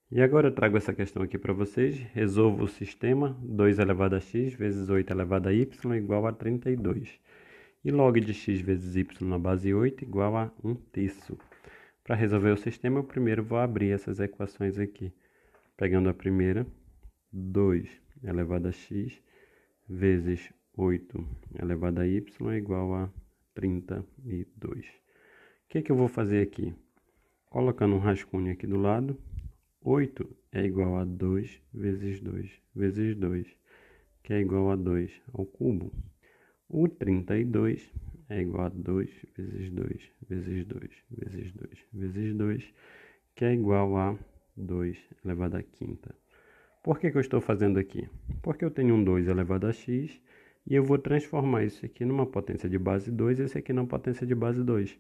E agora eu trago essa questão aqui para vocês. Resolva o sistema 2 elevado a x vezes 8 elevado a y igual a 32. E log de x vezes y na base 8 igual a 1/3. Para resolver o sistema, eu primeiro vou abrir essas equações aqui. Pegando a primeira, 2 elevado a x vezes 8 elevado a y igual a 32. O que eu vou fazer aqui? Colocando um rascunho aqui do lado, 8 é igual a 2 vezes 2 vezes 2, que é igual a 2 ao cubo. O 32 é igual a 2 vezes 2 vezes 2 vezes 2 vezes 2, que é igual a 2 elevado à quinta. Por que eu estou fazendo aqui? Porque eu tenho um 2 elevado a x e eu vou transformar isso aqui numa potência de base 2 e esse aqui numa potência de base 2.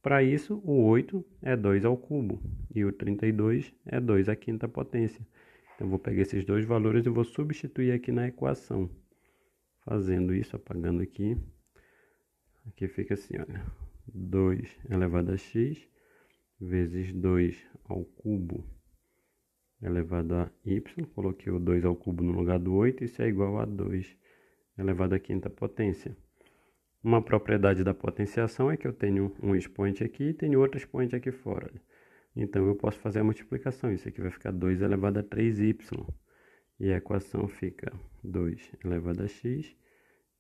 Para isso, o 8 é 2 ao cubo e o 32 é 2 à quinta potência. Então, eu vou pegar esses dois valores e vou substituir aqui na equação. Fazendo isso, apagando aqui. Aqui fica assim, olha. 2 elevado a x vezes 2 ao cubo elevado a y. Coloquei o 2 ao cubo no lugar do 8. Isso é igual a 2 elevado à quinta potência. Uma propriedade da potenciação é que eu tenho um expoente aqui e tenho outro expoente aqui fora. Então, eu posso fazer a multiplicação. Isso aqui vai ficar 2 elevado a 3y. E a equação fica 2 elevado a x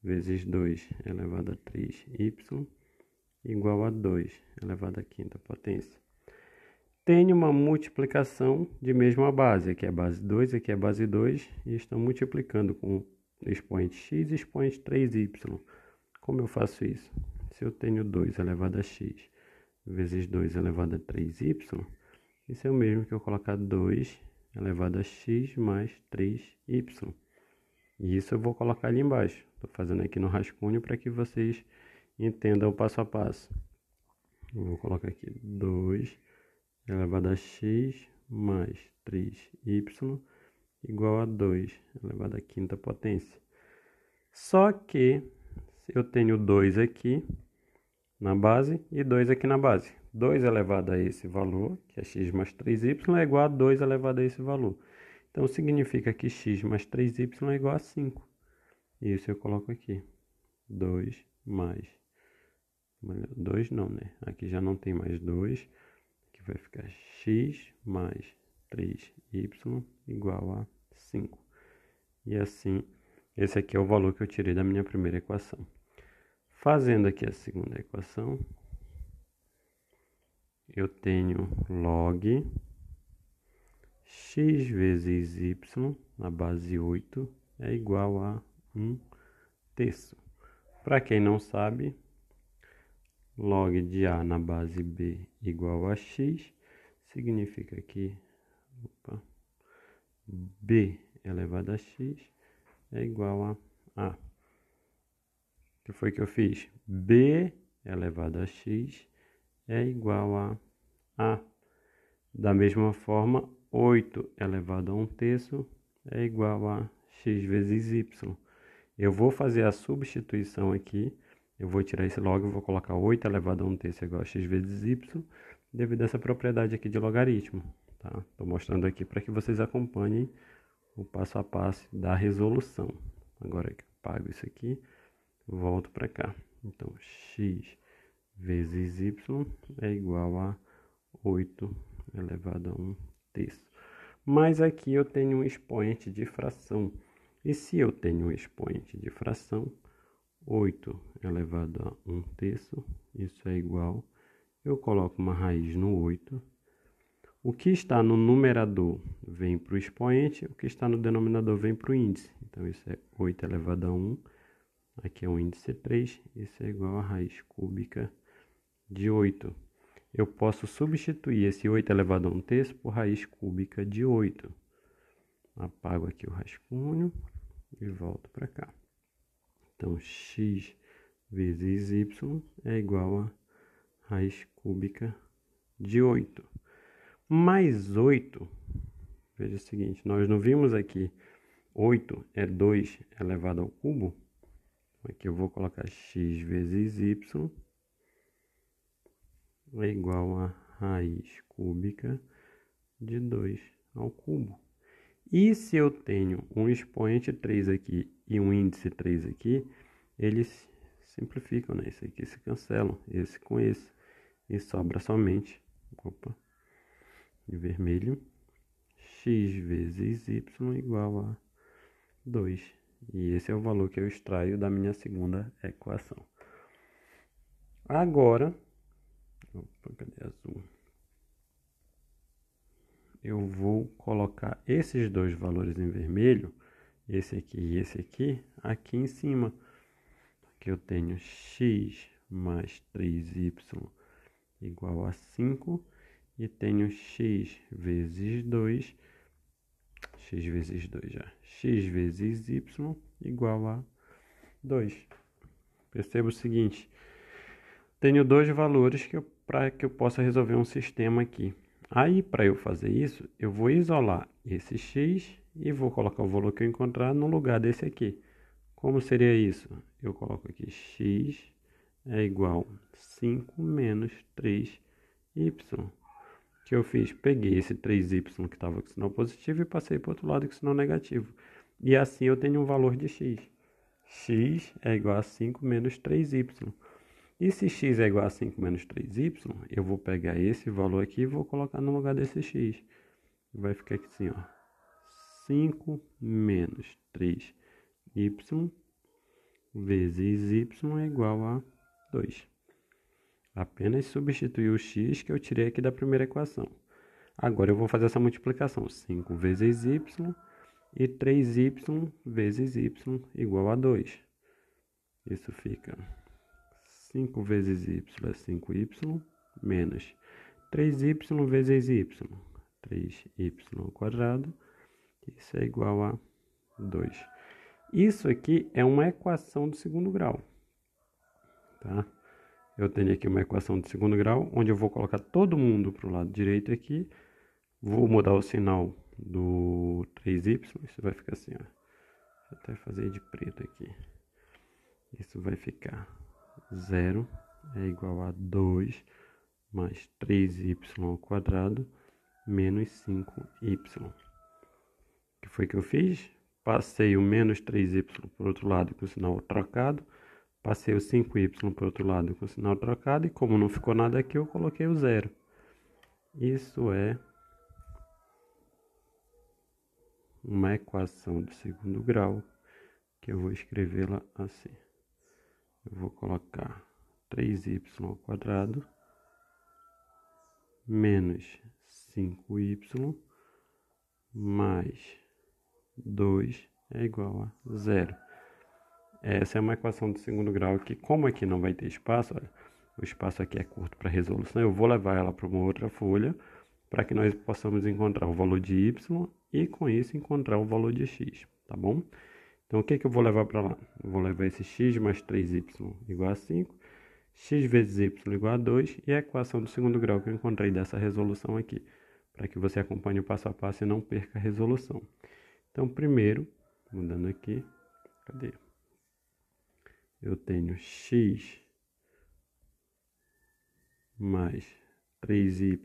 vezes 2 elevado a 3y igual a 2 elevado à quinta potência. Tenho uma multiplicação de mesma base. Aqui é base 2, aqui é base 2. E estão multiplicando com expoente x e expoente 3y. Como eu faço isso? Se eu tenho 2 elevado a x vezes 2 elevado a 3y, isso é o mesmo que eu colocar 2 elevado a x mais 3y. E isso eu vou colocar ali embaixo. Estou fazendo aqui no rascunho para que vocês entendam o passo a passo. Eu vou colocar aqui 2 elevado a x mais 3y igual a 2 elevado à quinta potência. Só que eu tenho 2 aqui na base e 2 aqui na base. 2 elevado a esse valor, que é x mais 3y, é igual a 2 elevado a esse valor. Então, significa que x mais 3y é igual a 5. Isso eu coloco aqui. 2 mais... 2 não, né? Aqui já não tem mais 2. Aqui vai ficar x mais 3y igual a 5. E assim, esse aqui é o valor que eu tirei da minha primeira equação. Fazendo aqui a segunda equação, eu tenho log x vezes y na base 8 é igual a 1/3. Para quem não sabe, log de a na base b igual a x, significa que b elevado a x é igual a A. O que foi que eu fiz? B elevado a x é igual a A. Da mesma forma, 8 elevado a 1/3 é igual a x vezes y. Eu vou fazer a substituição aqui. Eu vou tirar esse log e vou colocar 8 elevado a 1/3 igual a x vezes y, devido a essa propriedade aqui de logaritmo. Tá? Estou mostrando aqui para que vocês acompanhem o passo a passo da resolução. Agora que eu apago isso aqui, volto para cá. Então, x vezes y é igual a 8 elevado a 1/3. Mas aqui eu tenho um expoente de fração. E se eu tenho um expoente de fração, 8 elevado a 1/3, isso é igual. Eu coloco uma raiz no 8. O que está no numerador vem para o expoente, o que está no denominador vem para o índice. Então, isso é 8 elevado a 1. Aqui é o índice 3, isso é igual a raiz cúbica de 8. Eu posso substituir esse 8 elevado a 1/3 por raiz cúbica de 8. Apago aqui o rascunho e volto para cá. Então, x vezes y é igual a raiz cúbica de 8. Mais 8, veja o seguinte, nós não vimos aqui, 8 é 2 elevado ao cubo. Aqui eu vou colocar x vezes y é igual a raiz cúbica de 2 ao cubo. E se eu tenho um expoente 3 aqui e um índice 3 aqui, eles simplificam, né? Esse aqui se cancelam, esse com esse. E sobra somente, de vermelho, x vezes y igual a 2. E esse é o valor que eu extraio da minha segunda equação. Agora, cadê azul? Eu vou colocar esses dois valores em vermelho, esse aqui e esse aqui em cima. Aqui eu tenho x mais 3y igual a 5 e tenho x vezes 2 já, x vezes y igual a 2. Perceba o seguinte, tenho dois valores para que eu possa resolver um sistema aqui. Aí, para eu fazer isso, eu vou isolar esse x e vou colocar o valor que eu encontrar no lugar desse aqui. Como seria isso? Eu coloco aqui x é igual a 5 menos 3y. O que eu fiz? Peguei esse 3y que estava com sinal positivo e passei para o outro lado com sinal negativo. E assim eu tenho um valor de x. X é igual a 5 menos 3y. E se x é igual a 5 menos 3y, eu vou pegar esse valor aqui e vou colocar no lugar desse x. Vai ficar aqui assim, ó. 5 menos 3y vezes y é igual a 2. Apenas substituir o x que eu tirei aqui da primeira equação. Agora eu vou fazer essa multiplicação. 5 vezes y e 3y vezes y igual a 2. Isso fica 5 vezes y é 5y menos 3y vezes y, 3y ao quadrado. Isso é igual a 2. Isso aqui é uma equação do segundo grau. Tá? Eu tenho aqui uma equação de segundo grau, onde eu vou colocar todo mundo para o lado direito aqui. Vou mudar o sinal do 3y, isso vai ficar assim, ó. Vou até fazer de preto aqui. Isso vai ficar 0 é igual a 2 mais 3y ao quadrado menos 5y. O que foi que eu fiz? Passei o menos 3y para o outro lado com o sinal trocado. Passei o 5y para o outro lado com o sinal trocado. E como não ficou nada aqui, eu coloquei o 0. Isso é uma equação de segundo grau, que eu vou escrevê-la assim. Eu vou colocar 3y ao quadrado menos 5y mais 2 é igual a 0. Essa é uma equação de segundo grau que, como aqui não vai ter espaço, olha, o espaço aqui é curto para resolução, eu vou levar ela para uma outra folha para que nós possamos encontrar o valor de y e com isso encontrar o valor de x, tá bom? Então o que eu vou levar para lá? Eu vou levar esse x mais 3y igual a 5, x vezes y igual a 2 e a equação do segundo grau que eu encontrei dessa resolução aqui, para que você acompanhe o passo a passo e não perca a resolução. Então primeiro, mudando aqui, cadê? Eu tenho x mais 3y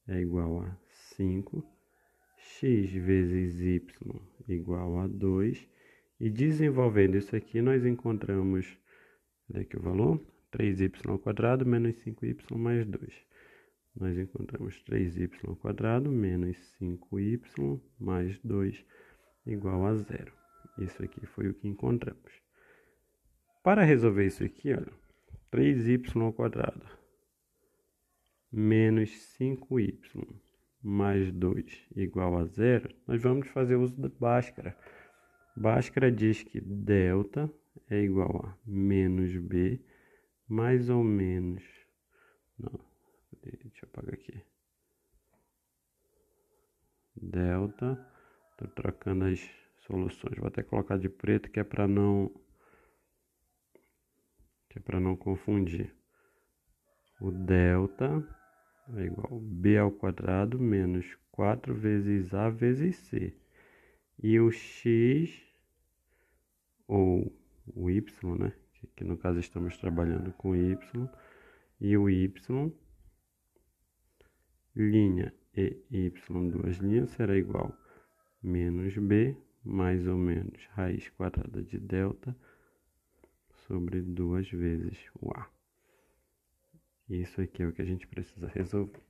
é igual a 5, x vezes y igual a 2, e desenvolvendo isso aqui, nós encontramos, olha aqui o valor, 3y ao quadrado menos 5y mais 2. Nós encontramos 3y ao quadrado menos 5y mais 2 igual a 0. Isso aqui foi o que encontramos. Para resolver isso aqui, olha, 3y ao quadrado menos 5y mais 2 igual a 0, nós vamos fazer uso da Bhaskara. Bhaskara diz que delta é igual a menos b mais ou menos... Não, deixa eu apagar aqui. Delta, estou trocando as soluções, vou até colocar de preto que é para não confundir. O delta é igual a b ao quadrado menos 4 vezes a vezes c. E o x, ou o y, né? Que no caso estamos trabalhando com y. E o y, linha e y duas linhas será igual a menos b mais ou menos raiz quadrada de delta sobre 2 vezes o a. Isso aqui é o que a gente precisa resolver.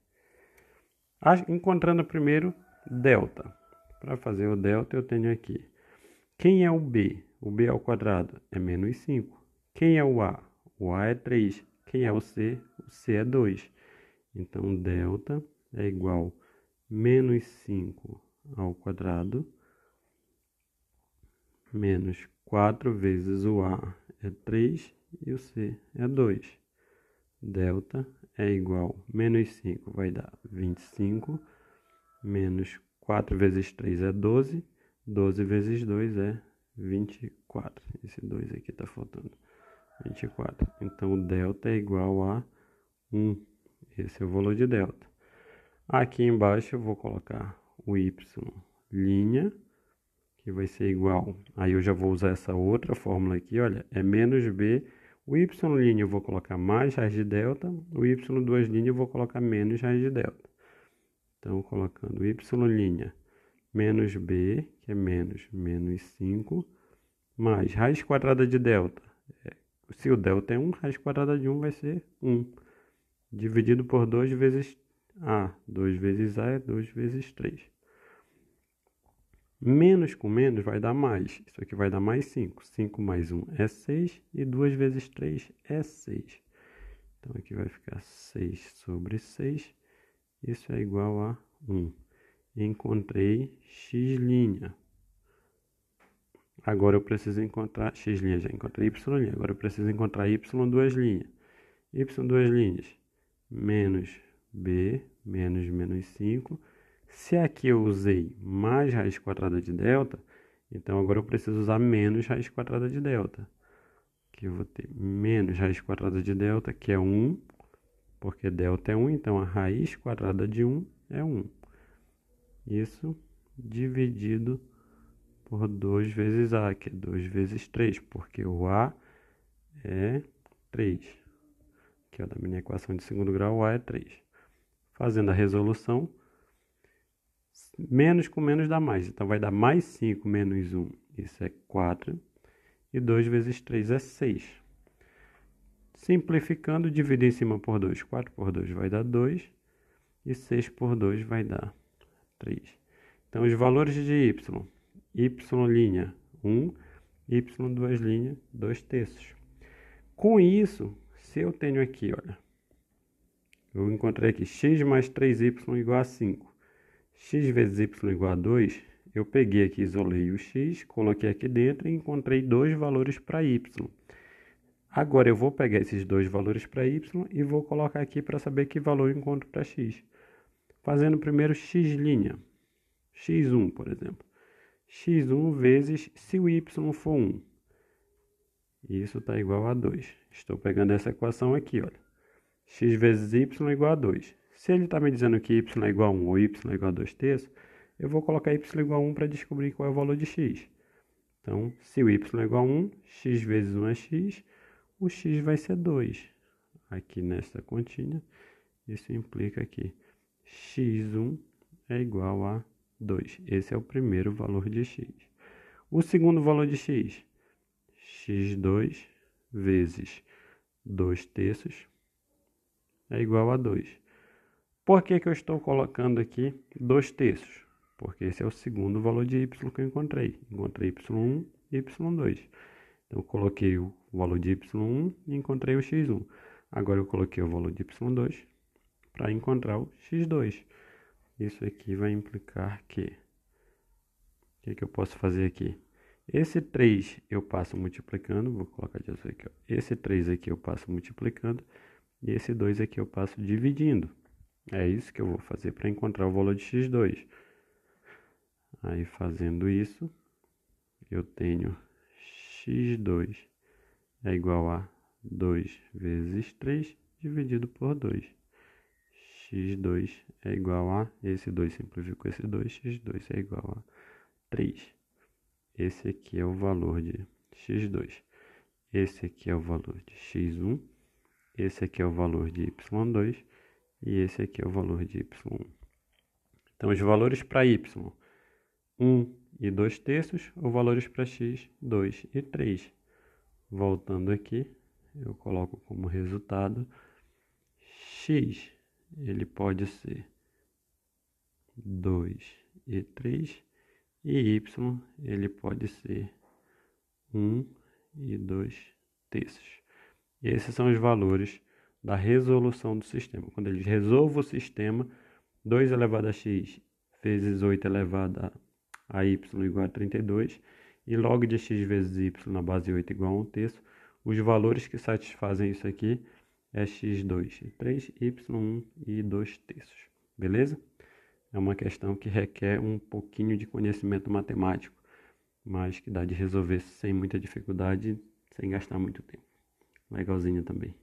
Encontrando primeiro delta. Para fazer o delta eu tenho aqui. Quem é o b? O b ao quadrado é menos 5. Quem é o a? O a é 3. Quem é o c? O c é 2. Então, delta é igual a menos 5 ao quadrado menos 4 vezes o a é 3 e o c é 2. Delta é igual a menos 5 vai dar 25, menos 4 vezes 3 é 12, 12 vezes 2 é 24. Esse 2 aqui está faltando. 24. Então, o delta é igual a 1. Esse é o valor de delta. Aqui embaixo eu vou colocar o y' que vai ser igual. Aí eu já vou usar essa outra fórmula aqui, olha, é menos b. O y' eu vou colocar mais raiz de delta, o y duas linhas eu vou colocar menos raiz de delta. Então, colocando y' menos b, que é menos 5, mais raiz quadrada de delta. Se o delta é 1, raiz quadrada de 1 vai ser 1. Dividido por 2 vezes a. 2 vezes a é 2 vezes 3. Menos com menos vai dar mais. Isso aqui vai dar mais 5. 5 mais 1 é 6 e 2 vezes 3 é 6. Então, aqui vai ficar 6 sobre 6. Isso é igual a 1. Encontrei x'. Agora eu preciso encontrar x', já encontrei y'. Agora eu preciso encontrar y duas linhas. Y duas linhas, menos b, menos menos 5. Se aqui eu usei mais raiz quadrada de delta, então agora eu preciso usar menos raiz quadrada de delta. Aqui eu vou ter menos raiz quadrada de delta, que é 1, porque delta é 1, então a raiz quadrada de 1 é 1. Isso dividido por 2 vezes a, que é 2 vezes 3, porque o a é 3. Aqui, ó, da minha equação de segundo grau, o a é 3. Fazendo a resolução, menos com menos dá mais. Então, vai dar mais 5 menos 1, isso é 4. E 2 vezes 3 é 6. Simplificando, dividir em cima por 2. 4 por 2 vai dar 2. E 6 por 2 vai dar 3. Então, os valores de y. Y', 1. Y duas linhas, 2 terços. Com isso, se eu tenho aqui, olha, eu encontrei aqui x mais 3y igual a 5. X vezes y igual a 2, eu peguei aqui, isolei o x, coloquei aqui dentro e encontrei dois valores para y. Agora eu vou pegar esses dois valores para y e vou colocar aqui para saber que valor eu encontro para x. Fazendo primeiro x', x1, por exemplo. x1 vezes, se o y for 1, isso está igual a 2. Estou pegando essa equação aqui, olha. X vezes y igual a 2. Se ele está me dizendo que y é igual a 1 ou y é igual a 2 terços, eu vou colocar y igual a 1 para descobrir qual é o valor de x. Então, se o y é igual a 1, x vezes 1 é x, o x vai ser 2. Aqui nessa continha, isso implica que x1 é igual a 2. Esse é o primeiro valor de x. O segundo valor de x, x2 vezes 2 terços é igual a 2. Por que eu estou colocando aqui 2 terços? Porque esse é o segundo valor de y que eu encontrei. Encontrei y1 e y2. Então, eu coloquei o valor de y1 e encontrei o x1. Agora, eu coloquei o valor de y2 para encontrar o x2. Isso aqui vai implicar que... O que eu posso fazer aqui? Esse 3 eu passo multiplicando. Vou colocar de azul aqui, ó. Esse 3 aqui eu passo multiplicando. E esse 2 aqui eu passo dividindo. É isso que eu vou fazer para encontrar o valor de x2. Aí, fazendo isso, eu tenho x2 é igual a 2 vezes 3 dividido por 2. x2 é igual a, esse 2 simplificou esse 2, x2 é igual a 3. Esse aqui é o valor de x2. Esse aqui é o valor de x1. Esse aqui é o valor de y2 e esse aqui é o valor de y1. Então, os valores para y, 1 e 2 terços, ou valores para x, 2 e 3. Voltando aqui, eu coloco como resultado x, ele pode ser 2 e 3, e y, ele pode ser 1 e 2 terços. E esses são os valores da resolução do sistema. Quando eles resolvem o sistema, 2 elevado a x vezes 8 elevado a y igual a 32, e log de x vezes y na base 8 igual a 1 terço. Os valores que satisfazem isso aqui é x2 e 3, y1 e 2 terços. Beleza? É uma questão que requer um pouquinho de conhecimento matemático, mas que dá de resolver sem muita dificuldade, sem gastar muito tempo. Legalzinho também.